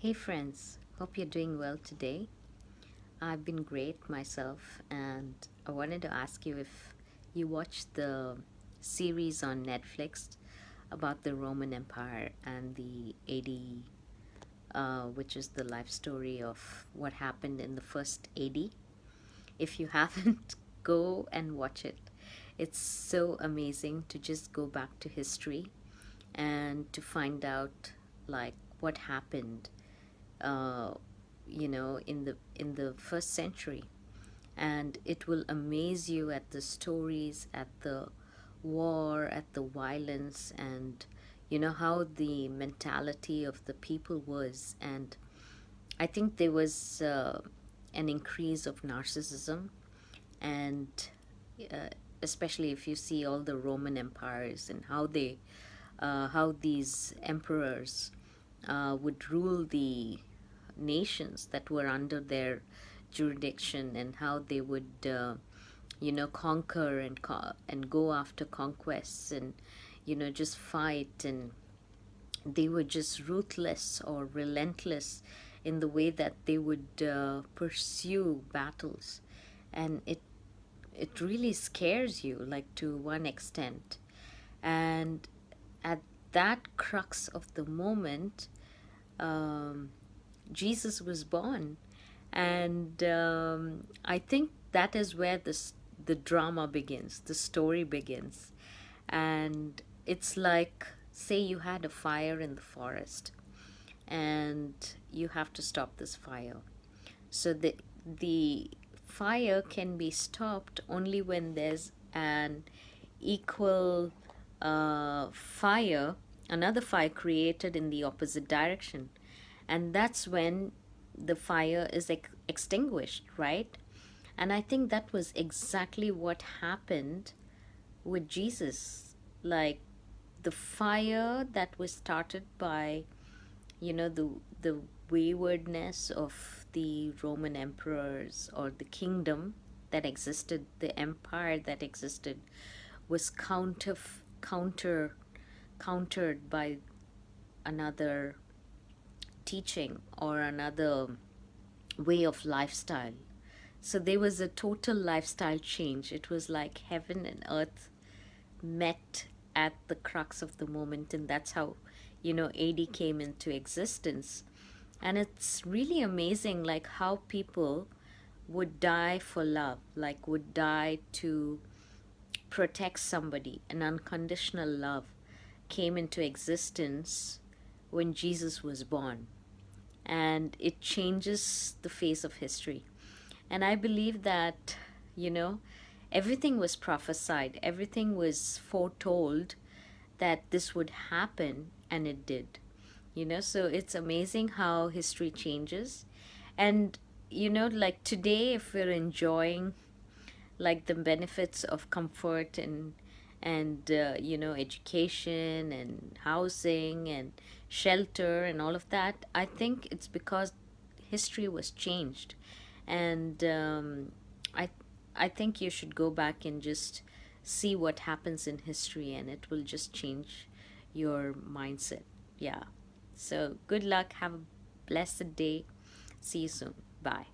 Hey friends, hope you're doing well today. I've been great myself, and I wanted to ask you if you watched the series on Netflix about the Roman Empire and the AD, which is the life story of what happened in the first AD. If you haven't, go and watch it. It's so amazing to just go back to history and to find out like what happened uh, in the first century, and it will amaze you at the stories, at the war, at the violence, and how the mentality of the people was. And I think there was an increase of narcissism, and uh, especially if you see all the Roman empires and how these emperors would rule the nations that were under their jurisdiction, and how they would conquer and go after conquests, and just fight, and they were just ruthless or relentless in the way that they would pursue battles. And it really scares you, like, to one extent. And at that crux of the moment, um, Jesus was born. And I think that is where the drama begins, the story begins. And it's like, say you had a fire in the forest, and you have to stop this fire. So the fire can be stopped only when there's an equal fire, another fire created in the opposite direction. And that's when the fire is extinguished, right? And I think that was exactly what happened with Jesus. Like, the fire that was started by, the waywardness of the Roman emperors, or the kingdom that existed, the empire that existed, was counter countered by another teaching or another way of lifestyle. So there was a total lifestyle change. It was like heaven and earth met at the crux of the moment, and that's how AD came into existence. And it's really amazing, like, how people would die for love, like would die to protect somebody. An unconditional love came into existence when Jesus was born, and it changes the face of history. And I believe that, you know, everything was prophesied, everything was foretold that this would happen, and it did. So it's amazing how history changes. And, like today, if we're enjoying like the benefits of comfort and education and housing and shelter and all of that, I think it's because history was changed. And i I think you should go back and just see what happens in history, and it will just change your mindset. Yeah. So good luck, have a blessed day. See you soon. Bye.